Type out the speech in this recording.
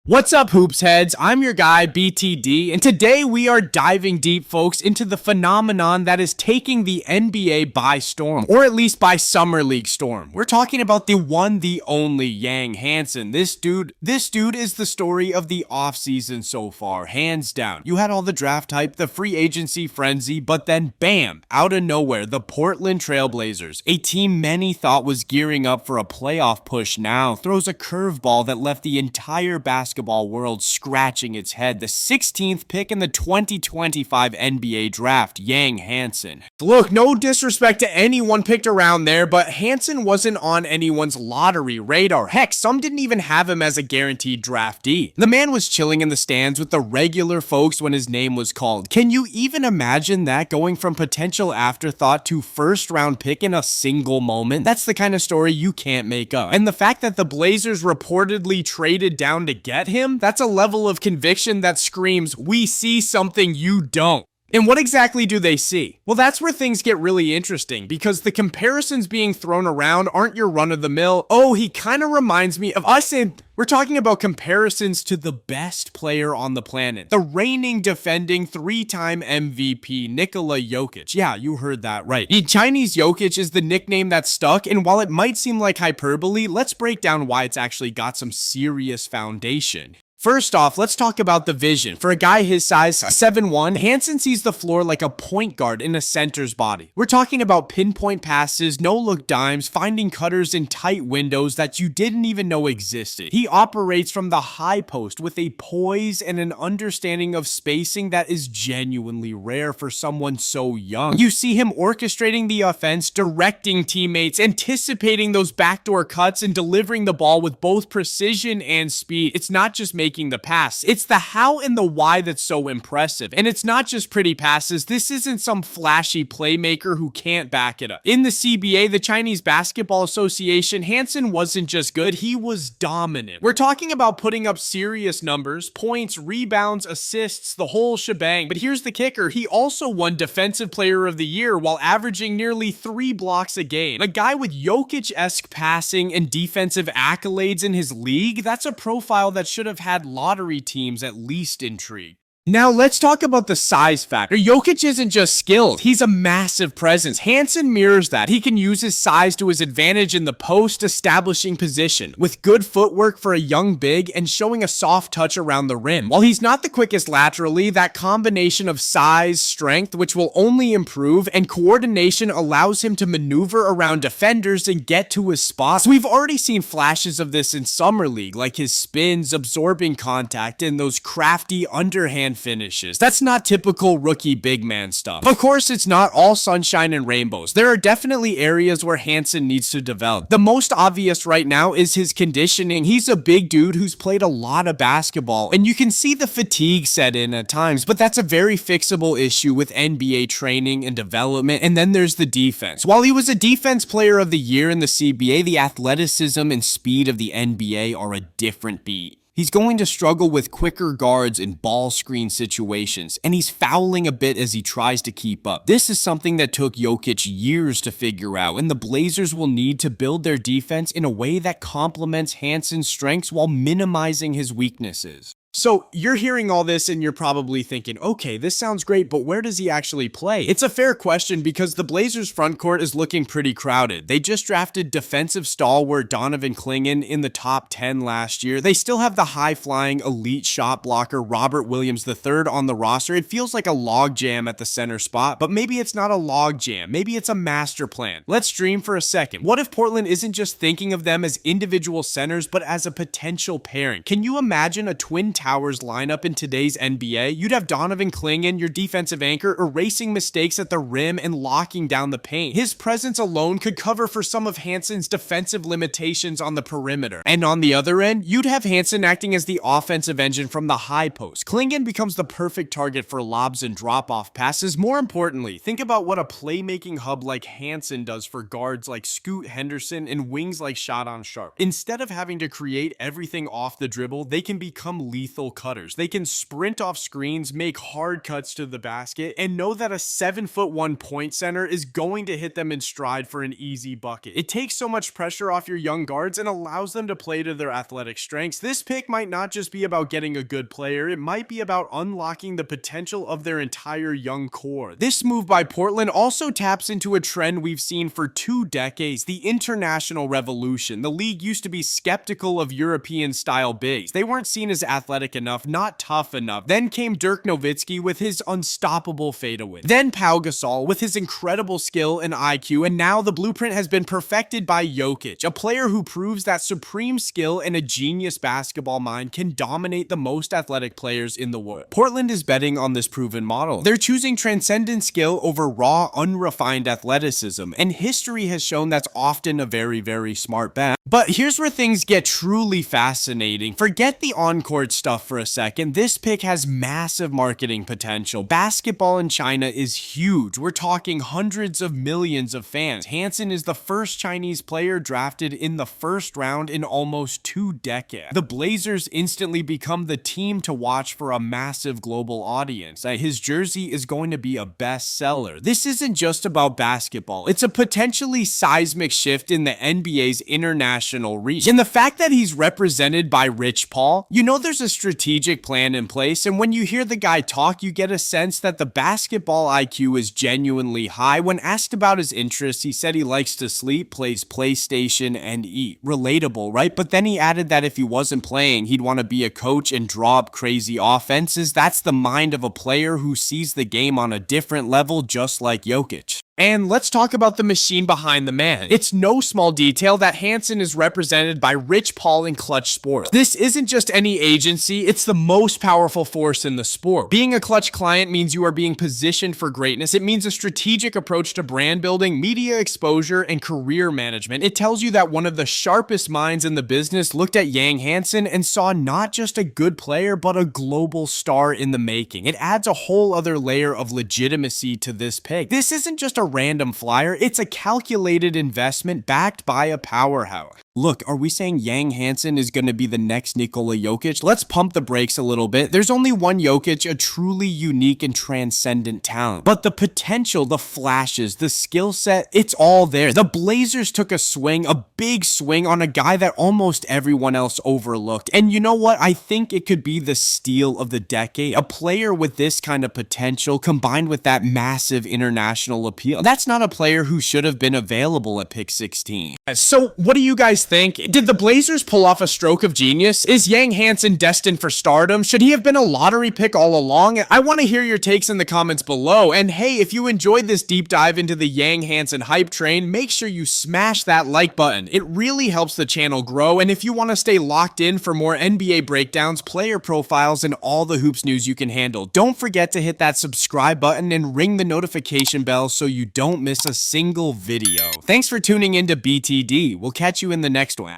What's up, hoops heads? I'm your guy, BTD, and today we are diving deep, folks, into the phenomenon that is taking the NBA by storm, or at least by Summer League storm. We're talking about the one, the only Yang Hansen. This dude is the story of the offseason so far, hands down. You had all the draft hype, the free agency frenzy, but then bam, out of nowhere, the Portland Trail Blazers, a team many thought was gearing up for a playoff push now, throws a curveball that left the entire basketball world scratching its head. The 16th pick in the 2025 NBA draft, Yang Hansen. Look, no disrespect to anyone picked around there, but Hansen wasn't on anyone's lottery radar. Heck, some didn't even have him as a guaranteed draftee. The man was chilling in the stands with the regular folks when his name was called. Can you even imagine that, going from potential afterthought to first round pick in a single moment? That's the kind of story you can't make up. And the fact that the Blazers reportedly traded down to get him, that's a level of conviction that screams, we see something you don't. And what exactly do they see? Well, that's where things get really interesting, because the comparisons being thrown around aren't your run-of-the-mill, oh, he kind of reminds me of us, and we're talking about comparisons to the best player on the planet, the reigning, defending, three-time MVP, Nikola Jokic. Yeah, you heard that right. The Chinese Jokic is the nickname that stuck, and while it might seem like hyperbole, let's break down why it's actually got some serious foundation. First off, let's talk about the vision. For a guy his size, 7'1", Hansen sees the floor like a point guard in a center's body. We're talking about pinpoint passes, no-look dimes, finding cutters in tight windows that you didn't even know existed. He operates from the high post with a poise and an understanding of spacing that is genuinely rare for someone so young. You see him orchestrating the offense, directing teammates, anticipating those backdoor cuts, and delivering the ball with both precision and speed. It's not just making the pass. It's the how and the why that's so impressive. And it's not just pretty passes. This isn't some flashy playmaker who can't back it up. In the CBA, the Chinese Basketball Association, Hansen wasn't just good, he was dominant. We're talking about putting up serious numbers, points, rebounds, assists, the whole shebang. But here's the kicker. He also won Defensive Player of the Year while averaging nearly 3 blocks a game. A guy with Jokic-esque passing and defensive accolades in his league, that's a profile that should have had lottery teams at least intrigued. Now let's talk about the size factor. Jokic isn't just skilled, he's a massive presence. Hansen mirrors that. He can use his size to his advantage in the post, establishing position, with good footwork for a young big and showing a soft touch around the rim. While he's not the quickest laterally, that combination of size, strength, which will only improve, and coordination allows him to maneuver around defenders and get to his spots. We've already seen flashes of this in Summer League, like his spins, absorbing contact, and those crafty underhand finishes. That's not typical rookie big man stuff. Of course, it's not all sunshine and rainbows. There are definitely areas where Hansen needs to develop. The most obvious right now is his conditioning. He's a big dude who's played a lot of basketball, and you can see the fatigue set in at times, but that's a very fixable issue with NBA training and development. And then there's the defense. While he was a Defense Player of the Year in the CBA, the athleticism and speed of the NBA are a different beat. He's going to struggle with quicker guards in ball screen situations, and he's fouling a bit as he tries to keep up. This is something that took Jokic years to figure out, and the Blazers will need to build their defense in a way that complements Hansen's strengths while minimizing his weaknesses. So you're hearing all this and you're probably thinking, okay, this sounds great, but where does he actually play? It's a fair question because the Blazers front court is looking pretty crowded. They just drafted defensive stalwart Donovan Clingan in the top 10 last year. They still have the high-flying elite shot blocker Robert Williams III on the roster. It feels like a logjam at the center spot, but maybe it's not a logjam. Maybe it's a master plan. Let's dream for a second. What if Portland isn't just thinking of them as individual centers, but as a potential pairing? Can you imagine a Twin Towers lineup in today's NBA? You'd have Donovan Clingan, your defensive anchor, erasing mistakes at the rim and locking down the paint. His presence alone could cover for some of Hansen's defensive limitations on the perimeter. And on the other end, you'd have Hansen acting as the offensive engine from the high post. Clingan becomes the perfect target for lobs and drop-off passes. More importantly, think about what a playmaking hub like Hansen does for guards like Scoot Henderson and wings like Shot on Sharp. Instead of having to create everything off the dribble, they can become lethal lethal cutters. They can sprint off screens, make hard cuts to the basket, and know that a 7'1" point center is going to hit them in stride for an easy bucket. It takes so much pressure off your young guards and allows them to play to their athletic strengths. This pick might not just be about getting a good player, it might be about unlocking the potential of their entire young core. This move by Portland also taps into a trend we've seen for 2 decades, the international revolution. The league used to be skeptical of European-style bigs. They weren't seen as athletic enough, not tough enough. Then came Dirk Nowitzki with his unstoppable fadeaway. Then Pau Gasol with his incredible skill and IQ, and now the blueprint has been perfected by Jokic, a player who proves that supreme skill and a genius basketball mind can dominate the most athletic players in the world. Portland is betting on this proven model. They're choosing transcendent skill over raw, unrefined athleticism, and history has shown that's often a very, very smart bet. But here's where things get truly fascinating. Forget the on-court stuff for a second. This pick has massive marketing potential. Basketball in China is huge. We're talking hundreds of millions of fans. Hansen is the first Chinese player drafted in the first round in almost 2 decades. The Blazers instantly become the team to watch for a massive global audience. His jersey is going to be a bestseller. This isn't just about basketball. It's a potentially seismic shift in the NBA's international reach. And the fact that he's represented by Rich Paul, you know there's a strategic plan in place, and when you hear the guy talk, you get a sense that the basketball IQ is genuinely high. When asked about his interests, he said he likes to sleep, plays PlayStation, and eat. Relatable, right? But then he added that if he wasn't playing, he'd want to be a coach and draw up crazy offenses. That's the mind of a player who sees the game on a different level, just like Jokic. And let's talk about the machine behind the man. It's no small detail that Hansen is represented by Rich Paul in Klutch Sports. This isn't just any agency, it's the most powerful force in the sport. Being a Klutch client means you are being positioned for greatness. It means a strategic approach to brand building, media exposure, and career management. It tells you that one of the sharpest minds in the business looked at Yang Hansen and saw not just a good player, but a global star in the making. It adds a whole other layer of legitimacy to this pick. This isn't just a random flyer, it's a calculated investment backed by a powerhouse. Look, are we saying Yang Hansen is going to be the next Nikola Jokic? Let's pump the brakes a little bit. There's only one Jokic, a truly unique and transcendent talent. But the potential, the flashes, the skill set, it's all there. The Blazers took a swing, a big swing on a guy that almost everyone else overlooked. And you know what? I think it could be the steal of the decade. A player with this kind of potential combined with that massive international appeal. That's not a player who should have been available at pick 16. So what do you guys think? Did the Blazers pull off a stroke of genius? Is Yang Hansen destined for stardom? Should he have been a lottery pick all along? I want to hear your takes in the comments below. And hey, if you enjoyed this deep dive into the Yang Hansen hype train, make sure you smash that like button. It really helps the channel grow. And if you want to stay locked in for more NBA breakdowns, player profiles, and all the hoops news you can handle, don't forget to hit that subscribe button and ring the notification bell so you don't miss a single video. Thanks for tuning in to BTD. We'll catch you in the next one.